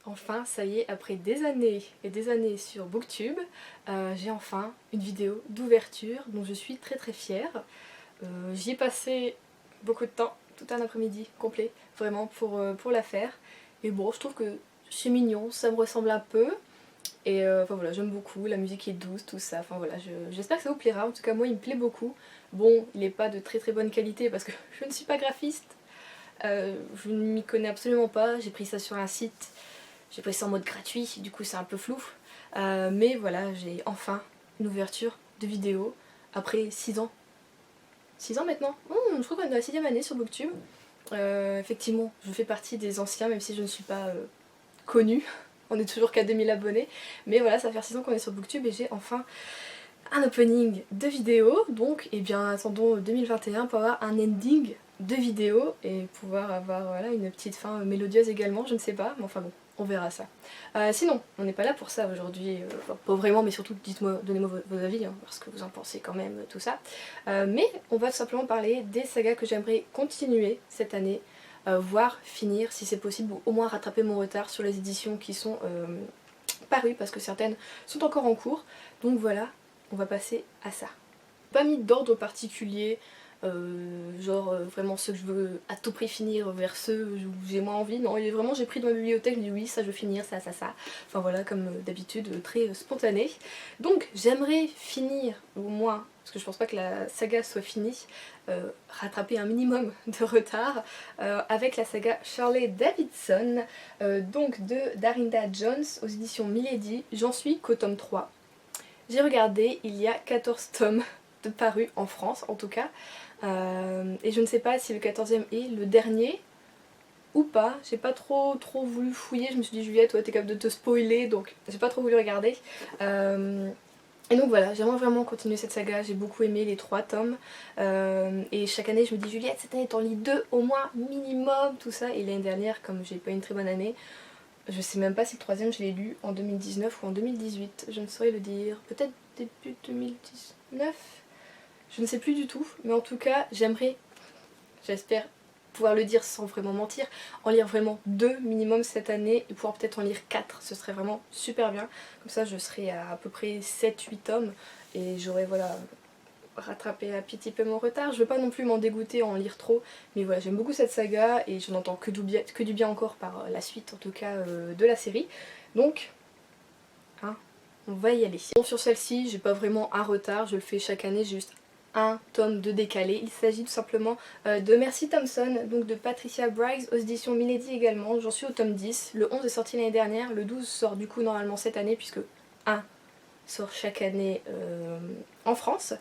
Enfin, ça y est, après des années et des années sur Booktube, j'ai enfin une vidéo d'ouverture dont je suis très fière. J'y ai passé beaucoup de temps, tout un après-midi complet, vraiment pour la faire. Et bon, je trouve que c'est mignon, ça me ressemble un peu. Et enfin voilà, j'aime beaucoup, la musique est douce, tout ça. Enfin voilà, j'espère que ça vous plaira. En tout cas, moi, il me plaît beaucoup. Bon, il n'est pas de très bonne qualité parce que je ne suis pas graphiste. Je ne m'y connais absolument pas. J'ai pris ça sur un site. J'ai pris ça en mode gratuit, du coup c'est un peu flou. Mais voilà, j'ai enfin une ouverture de vidéo après 6 ans. 6 ans maintenant. Je crois qu'on est dans la 6ème année sur Booktube. Effectivement, je fais partie des anciens, même si je ne suis pas connue. On est toujours qu'à 2000 abonnés. Mais voilà, ça fait 6 ans qu'on est sur Booktube et j'ai enfin un opening de vidéo. Donc, eh bien, attendons 2021 pour avoir un ending de vidéo et pouvoir avoir voilà, une petite fin mélodieuse également, je ne sais pas, mais enfin bon, on verra ça. Sinon, on n'est pas là pour ça aujourd'hui, enfin, pas vraiment, mais surtout dites-moi, donnez-moi vos avis, hein, parce que vous en pensez quand même, tout ça. Mais on va tout simplement parler des sagas que j'aimerais continuer cette année, voire finir si c'est possible, ou au moins rattraper mon retard sur les éditions qui sont parues, parce que certaines sont encore en cours. Donc voilà, on va passer à ça. Pas mis d'ordre particulier, genre vraiment ceux que je veux à tout prix finir vers ceux où j'ai moins envie. Non, vraiment j'ai pris dans ma bibliothèque, je me dis oui, ça je veux finir, ça. Enfin voilà, comme d'habitude, très spontané. Donc j'aimerais finir, au moins, parce que je pense pas que la saga soit finie, rattraper un minimum de retard avec la saga Shirley Davidson, donc de Darinda Jones aux éditions Milady. J'en suis qu'au tome 3. J'ai regardé, il y a 14 tomes de parus en France en tout cas. Et je ne sais pas si le 14e est le dernier ou pas. J'ai pas trop voulu fouiller. Je me suis dit Juliette, toi t'es capable de te spoiler, donc j'ai pas trop voulu regarder. Et donc voilà, j'aimerais vraiment continuer cette saga, j'ai beaucoup aimé les 3 tomes. Et chaque année je me dis Juliette, cette année t'en lis 2 au moins minimum, tout ça. Et l'année dernière, comme j'ai pas une très bonne année, je sais même pas si le 3e je l'ai lu en 2019 ou en 2018, je ne saurais le dire. Peut-être début 2019, je ne sais plus du tout, mais en tout cas j'aimerais, j'espère pouvoir le dire sans vraiment mentir, en lire vraiment 2 minimum cette année et pouvoir peut-être en lire 4, ce serait vraiment super bien. Comme ça je serais à peu près 7-8 tomes et j'aurais voilà rattrapé un petit peu mon retard. Je veux pas non plus m'en dégoûter, en lire trop, mais voilà, j'aime beaucoup cette saga et je n'entends que du bien encore par la suite en tout cas de la série. Donc, hein, on va y aller. Bon, sur celle-ci, j'ai pas vraiment un retard, je le fais chaque année, j'ai juste un tome de décalé. Il s'agit tout simplement de Mercy Thompson, donc de Patricia Briggs aux éditions Milady également. J'en suis au tome 10, le 11 est sorti l'année dernière, le 12 sort du coup normalement cette année puisque 1 sort chaque année en France.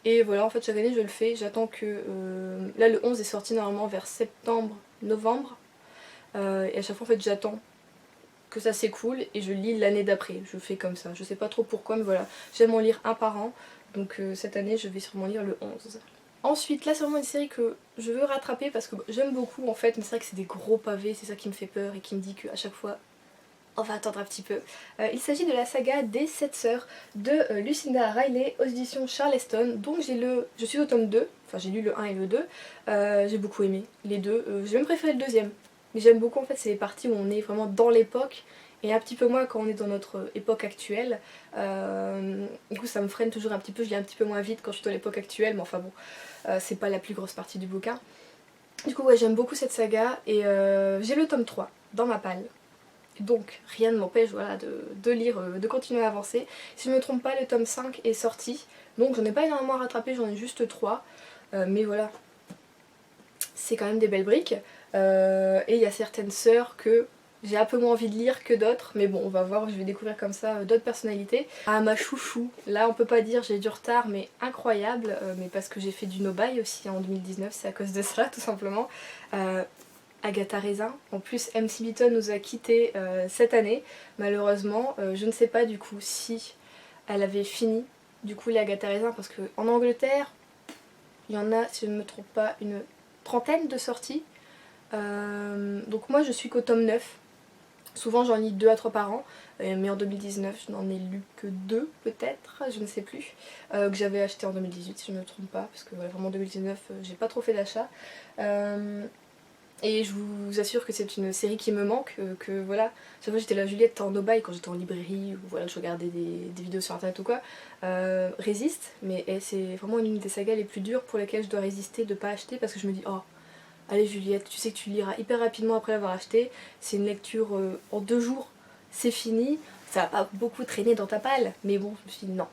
Et voilà, en fait chaque année je le fais, j'attends que... là le 11 est sorti normalement vers septembre, novembre. Et à chaque fois en fait j'attends que ça s'écoule et je lis l'année d'après. Je fais comme ça, je sais pas trop pourquoi, mais voilà, j'aime en lire un par an. Donc cette année je vais sûrement lire le 11. Ensuite, là c'est vraiment une série que je veux rattraper parce que j'aime beaucoup en fait, mais c'est vrai que c'est des gros pavés, c'est ça qui me fait peur et qui me dit qu'à chaque fois on va attendre un petit peu. Il s'agit de la saga des 7 sœurs de Lucinda Riley aux éditions Charleston. Donc je suis au tome 2, enfin j'ai lu le 1 et le 2. J'ai beaucoup aimé les deux. J'ai même préféré le deuxième. Mais j'aime beaucoup en fait, c'est les parties où on est vraiment dans l'époque et un petit peu moins quand on est dans notre époque actuelle. Du coup ça me freine toujours un petit peu, je lis un petit peu moins vite quand je suis dans l'époque actuelle, mais enfin bon, c'est pas la plus grosse partie du bouquin. Du coup ouais, j'aime beaucoup cette saga et j'ai le tome 3 dans ma palle. Donc rien ne m'empêche voilà, de lire, de continuer à avancer. Si je ne me trompe pas, le tome 5 est sorti. Donc j'en ai pas énormément à rattraper, j'en ai juste 3. Mais voilà, c'est quand même des belles briques. Et il y a certaines sœurs que j'ai un peu moins envie de lire que d'autres. Mais bon, on va voir, je vais découvrir comme ça d'autres personnalités. Ah, ma chouchou, là on peut pas dire j'ai du retard, mais incroyable. Mais parce que j'ai fait du no-buy aussi en 2019, c'est à cause de ça tout simplement. Agatha Raisin. En plus, MC Beaton nous a quittés cette année, malheureusement. Je ne sais pas du coup si elle avait fini du coup les Agatha Raisin parce qu'en Angleterre, il y en a, si je ne me trompe pas, une trentaine de sorties. Donc moi je suis qu'au tome 9. Souvent j'en lis 2 à 3 par an, mais en 2019 je n'en ai lu que 2 peut-être, je ne sais plus, que j'avais acheté en 2018 si je ne me trompe pas, parce que voilà, vraiment en 2019 j'ai pas trop fait d'achat. Et je vous assure que c'est une série qui me manque, que voilà, chaque fois j'étais la Juliette en no-buy quand j'étais en librairie, ou voilà, je regardais des vidéos sur internet ou quoi, résiste, mais c'est vraiment une des sagas les plus dures pour lesquelles je dois résister de pas acheter parce que je me dis, oh, allez Juliette, tu sais que tu liras hyper rapidement après l'avoir acheté, c'est une lecture en 2 jours, c'est fini, ça va pas beaucoup traîner dans ta palle, mais bon, je me suis dit non,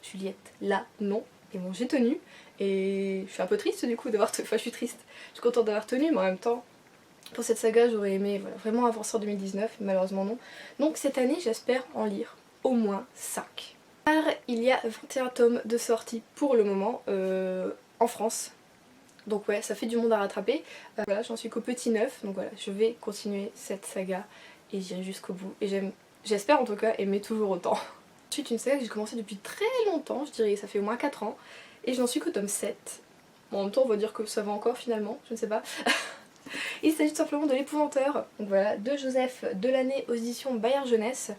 Juliette, là, non, et bon, j'ai tenu, et je suis un peu triste du coup d'avoir tenu, enfin je suis triste, je suis contente d'avoir tenu, mais en même temps, pour cette saga, j'aurais aimé voilà, vraiment avancer en 2019, malheureusement non. Donc cette année, j'espère en lire au moins 5. Car il y a 21 tomes de sortie pour le moment en France. Donc ouais, ça fait du monde à rattraper. Voilà, j'en suis qu'au petit 9, donc voilà, je vais continuer cette saga et j'irai jusqu'au bout. Et j'espère en tout cas aimer toujours autant. Ensuite, une saga que j'ai commencé depuis très longtemps, je dirais ça fait au moins 4 ans, et je n'en suis qu'au tome 7. Bon, en même temps, on va dire que ça va encore finalement, je ne sais pas. Il s'agit tout simplement de l'épouvanteur, donc voilà, de Joseph Delaney aux éditions Bayard Jeunesse.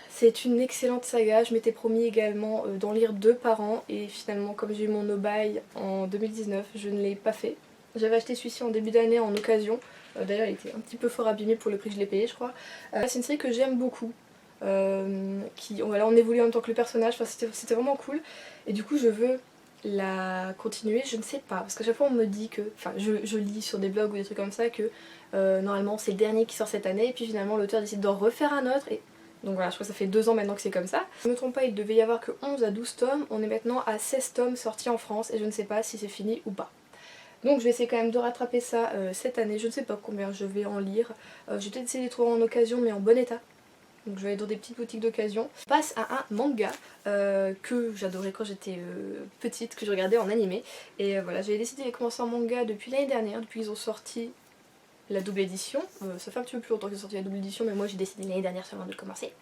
C'est une excellente saga, je m'étais promis également d'en lire 2 par an et finalement comme j'ai eu mon no-buy en 2019, je ne l'ai pas fait. J'avais acheté celui-ci en début d'année en occasion, d'ailleurs il était un petit peu fort abîmé pour le prix que je l'ai payé je crois. C'est une série que j'aime beaucoup, voilà, on évolue en même temps que le personnage, enfin, c'était vraiment cool et du coup je veux la continuer, je ne sais pas, parce qu'à chaque fois on me dit que, enfin je lis sur des blogs ou des trucs comme ça que normalement c'est le dernier qui sort cette année et puis finalement l'auteur décide d'en refaire un autre et donc voilà, je crois que ça fait 2 ans maintenant que c'est comme ça. Si je ne me trompe pas, il devait y avoir que 11 à 12 tomes, on est maintenant à 16 tomes sortis en France et je ne sais pas si c'est fini ou pas. Donc je vais essayer quand même de rattraper ça cette année, je ne sais pas combien je vais en lire, je vais peut-être essayer de les trouver en occasion mais en bon état. Donc je vais aller dans des petites boutiques d'occasion. On passe à un manga que j'adorais quand j'étais petite, que je regardais en animé. Et voilà, j'avais décidé de commencer en manga depuis l'année dernière, depuis qu'ils ont sorti la double édition. Ça fait un petit peu plus longtemps qu'ils ont sorti la double édition, mais moi j'ai décidé l'année dernière seulement de le commencer.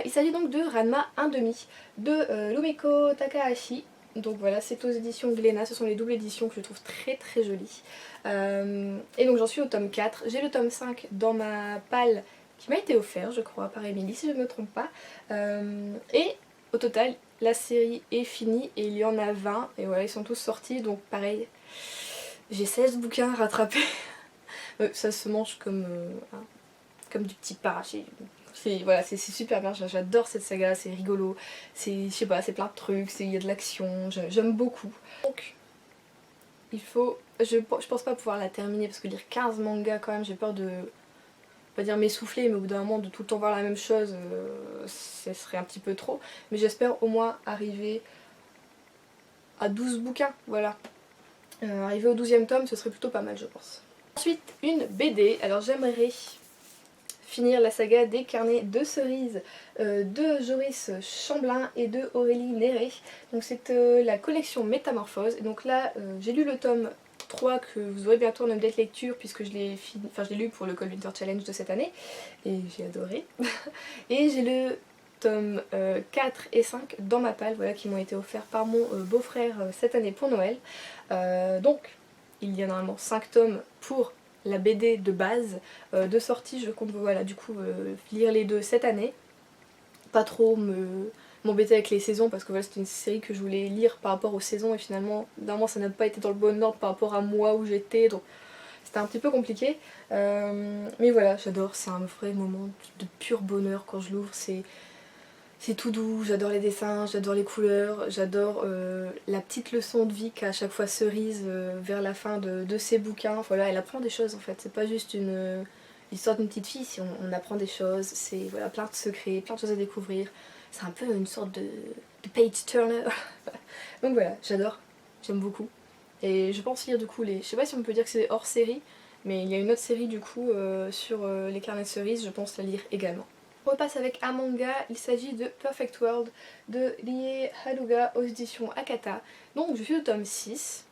Il s'agit donc de Ranma 1/2 de Lumeko Takahashi. Donc voilà, c'est aux éditions Glénat, ce sont les doubles éditions que je trouve très très jolies. Et donc j'en suis au tome 4, j'ai le tome 5 dans ma palle qui m'a été offert je crois par Émilie si je ne me trompe pas. Et au total la série est finie et il y en a 20 et voilà ils sont tous sortis donc pareil j'ai 16 bouquins à rattraper. Ça se mange comme du petit paraché. Voilà, c'est super bien, j'adore cette saga, c'est rigolo, je sais pas, c'est plein de trucs, il y a de l'action, j'aime beaucoup. Donc il faut, je pense pas pouvoir la terminer parce que lire 15 mangas quand même, j'ai peur de, pas dire m'essouffler, mais au bout d'un moment de tout le temps voir la même chose, ce serait un petit peu trop. Mais j'espère au moins arriver à 12 bouquins, voilà. Arriver au 12e tome, ce serait plutôt pas mal je pense. Ensuite, une BD, alors j'aimerais finir la saga des carnets de cerises de Joris Chamblin et de Aurélie Néré. Donc c'est la collection Métamorphose. Et donc là j'ai lu le tome 3 que vous aurez bientôt en update lecture puisque je l'ai lu pour le Cold Winter Challenge de cette année et j'ai adoré. Et j'ai le tome 4 et 5 dans ma palle, voilà, qui m'ont été offerts par mon beau-frère cette année pour Noël. Donc il y a normalement 5 tomes pour la BD de base de sortie, je compte voilà, du coup lire les 2 cette année. Pas trop m'embêter avec les saisons parce que voilà, c'était une série que je voulais lire par rapport aux saisons et finalement normalement ça n'a pas été dans le bon ordre par rapport à moi où j'étais donc c'était un petit peu compliqué. Mais voilà, j'adore, c'est un vrai moment de pur bonheur quand je l'ouvre, c'est tout doux, j'adore les dessins, j'adore les couleurs, j'adore la petite leçon de vie qu'a à chaque fois Cerise vers la fin de ses bouquins. Voilà, elle apprend des choses en fait, c'est pas juste l'histoire d'une petite fille, si on apprend des choses, c'est voilà, plein de secrets, plein de choses à découvrir. C'est un peu une sorte de page turner. Donc voilà, j'adore, j'aime beaucoup. Et je pense lire du coup je sais pas si on peut dire que c'est hors série, mais il y a une autre série du coup sur les carnets de cerises, je pense la lire également. On repasse avec un manga, il s'agit de Perfect World de Rie Haruga aux éditions Akata. Donc je suis au tome 6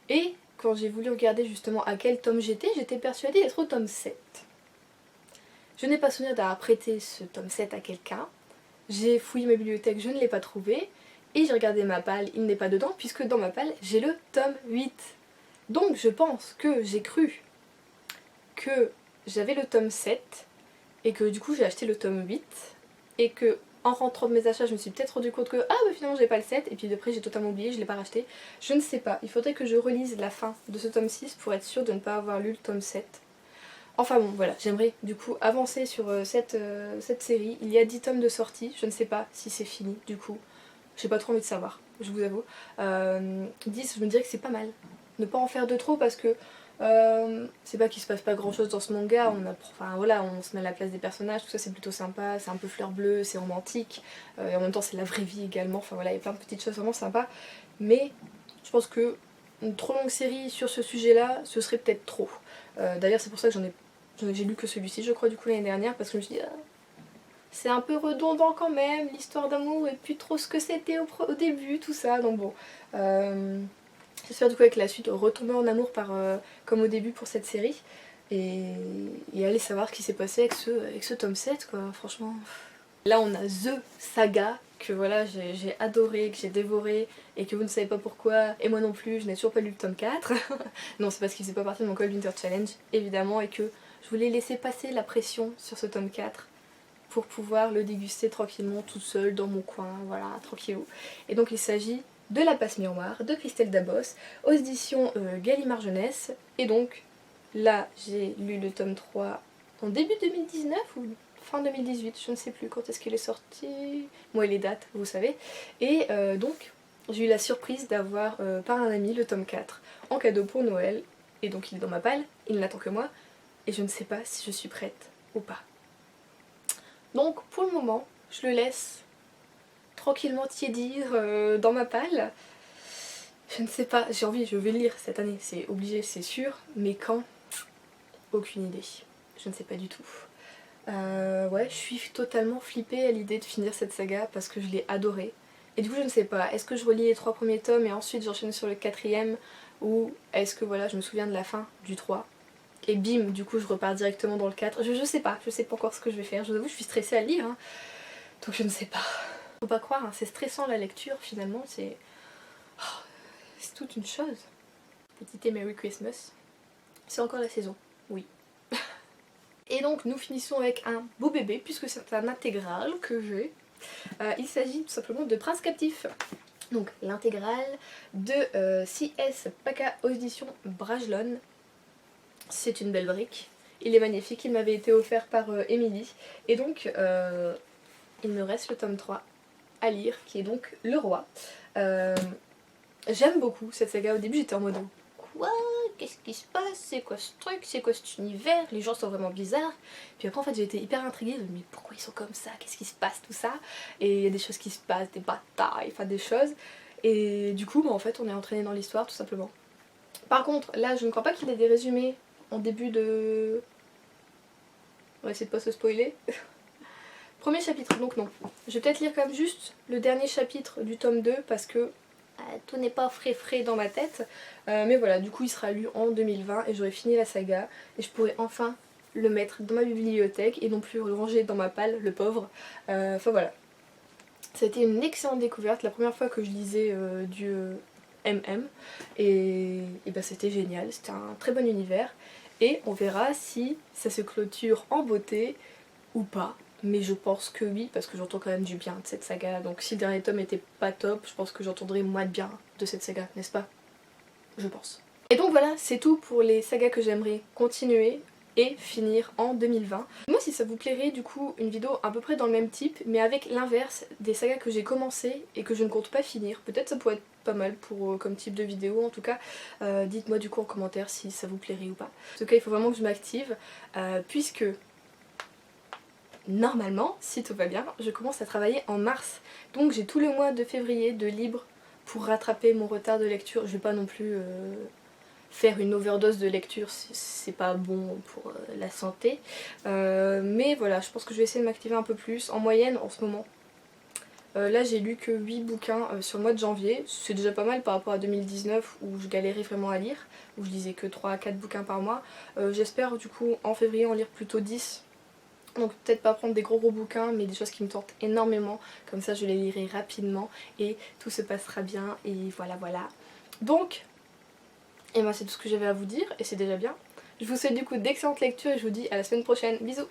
et quand j'ai voulu regarder justement à quel tome j'étais persuadée d'être au tome 7. Je n'ai pas souvenir d'avoir prêté ce tome 7 à quelqu'un, j'ai fouillé ma bibliothèque, je ne l'ai pas trouvé et j'ai regardé ma palle, il n'est pas dedans puisque dans ma palle j'ai le tome 8. Donc je pense que j'ai cru que j'avais le tome 7 et que du coup j'ai acheté le tome 8 et que en rentrant de mes achats je me suis peut-être rendu compte que ah bah finalement j'ai pas le 7 et puis après j'ai totalement oublié, je l'ai pas racheté. Je ne sais pas, il faudrait que je relise la fin de ce tome 6 pour être sûre de ne pas avoir lu le tome 7. Enfin bon voilà, j'aimerais du coup avancer sur cette série. Il y a 10 tomes de sortie, je ne sais pas si c'est fini du coup. J'ai pas trop envie de savoir, je vous avoue. 10 je me dirais que c'est pas mal. Ne pas en faire de trop parce que c'est pas qu'il se passe pas grand chose dans ce manga, enfin voilà, on se met à la place des personnages, tout ça c'est plutôt sympa, c'est un peu fleur bleue, c'est romantique, et en même temps c'est la vraie vie également, enfin voilà, il y a plein de petites choses vraiment sympas, mais je pense que une trop longue série sur ce sujet là, ce serait peut-être trop. D'ailleurs c'est pour ça que j'ai lu que celui-ci je crois du coup l'année dernière, parce que je me suis dit c'est un peu redondant quand même, l'histoire d'amour et plus trop ce que c'était au début, tout ça, donc bon. J'espère du coup avec la suite retomber en amour comme au début pour cette série et aller savoir ce qui s'est passé avec ce tome 7 quoi, franchement. Là on a THE saga que voilà j'ai adoré, que j'ai dévoré et que vous ne savez pas pourquoi, et moi non plus, je n'ai toujours pas lu le tome 4. Non c'est parce qu'il faisait pas partie de mon Cold Winter Challenge évidemment et que je voulais laisser passer la pression sur ce tome 4 pour pouvoir le déguster tranquillement toute seule dans mon coin, voilà, tranquillou. Et donc il s'agit de La Passe Miroir de Christelle Dabos aux éditions Gallimard Jeunesse. Et donc là j'ai lu le tome 3 en début 2019 ou fin 2018, je ne sais plus quand est-ce qu'il est sorti, moi et les dates vous savez. Et donc j'ai eu la surprise d'avoir par un ami le tome 4 en cadeau pour Noël. Et donc il est dans ma palle, il n'attend que moi et je ne sais pas si je suis prête ou pas. Donc pour le moment je le laisse tranquillement tiédir dans ma palle. Je ne sais pas, j'ai envie, je vais le lire cette année, c'est obligé, c'est sûr, mais quand? Aucune idée, je ne sais pas du tout. Ouais, je suis totalement flippée à l'idée de finir cette saga parce que je l'ai adorée. Et du coup je ne sais pas, est-ce que je relis les 3 premiers tomes et ensuite j'enchaîne sur le 4ème, ou est-ce que voilà je me souviens de la fin du 3 et bim, du coup je repars directement dans le 4. Je sais pas encore ce que je vais faire, je vous avoue je suis stressée à le lire, hein, donc je ne sais pas. Faut pas croire, hein, c'est stressant la lecture finalement, c'est toute une chose. Petit Merry Christmas. C'est encore la saison, oui. Et donc nous finissons avec un beau bébé puisque c'est un intégral que j'ai. Il s'agit tout simplement de Prince Captif. Donc l'intégrale de C.S. Paca aux éditions Brajlon. C'est une belle brique. Il est magnifique, il m'avait été offert par Émilie. Et donc il me reste le tome 3 à lire qui est donc Le Roi. J'aime beaucoup cette saga. Au début j'étais en mode quoi? Qu'est-ce qui se passe? C'est quoi ce truc? C'est quoi cet univers? Les gens sont vraiment bizarres. Puis après en fait j'ai été hyper intriguée, mais pourquoi ils sont comme ça? Qu'est-ce qui se passe? Tout ça. Et il y a des choses qui se passent, des batailles, enfin des choses. Et du coup bah, en fait on est entraîné dans l'histoire tout simplement. Par contre là je ne crois pas qu'il y ait des résumés en début de... On va essayer de pas se spoiler. Premier chapitre, donc non. Je vais peut-être lire comme juste le dernier chapitre du tome 2 parce que tout n'est pas frais dans ma tête. Mais voilà, du coup il sera lu en 2020 et j'aurai fini la saga et je pourrai enfin le mettre dans ma bibliothèque et non plus le ranger dans ma palle, le pauvre. Enfin voilà. Ça a été une excellente découverte, la première fois que je lisais du MM et bah, c'était génial, c'était un très bon univers et on verra si ça se clôture en beauté ou pas. Mais je pense que oui, parce que j'entends quand même du bien de cette saga. Donc si le dernier tome était pas top, je pense que j'entendrai moins de bien de cette saga, n'est-ce pas? Je pense. Et donc voilà, c'est tout pour les sagas que j'aimerais continuer et finir en 2020. Moi si ça vous plairait du coup une vidéo à peu près dans le même type, mais avec l'inverse des sagas que j'ai commencé et que je ne compte pas finir, peut-être ça pourrait être pas mal pour comme type de vidéo en tout cas. Dites-moi du coup en commentaire si ça vous plairait ou pas. En tout cas il faut vraiment que je m'active puisque... Normalement, si tout va bien, je commence à travailler en mars. Donc j'ai tout le mois de février de libre pour rattraper mon retard de lecture. Je vais pas non plus faire une overdose de lecture, c'est pas bon pour la santé. Mais voilà, je pense que je vais essayer de m'activer un peu plus. En moyenne, en ce moment, là j'ai lu que 8 bouquins sur le mois de janvier. C'est déjà pas mal par rapport à 2019 où je galérais vraiment à lire, où je lisais que 3 à 4 bouquins par mois. J'espère du coup en février en lire plutôt 10. Donc peut-être pas prendre des gros bouquins mais des choses qui me tentent énormément, comme ça je les lirai rapidement et tout se passera bien et voilà. Donc, et ben c'est tout ce que j'avais à vous dire et c'est déjà bien. Je vous souhaite du coup d'excellentes lectures et je vous dis à la semaine prochaine, bisous.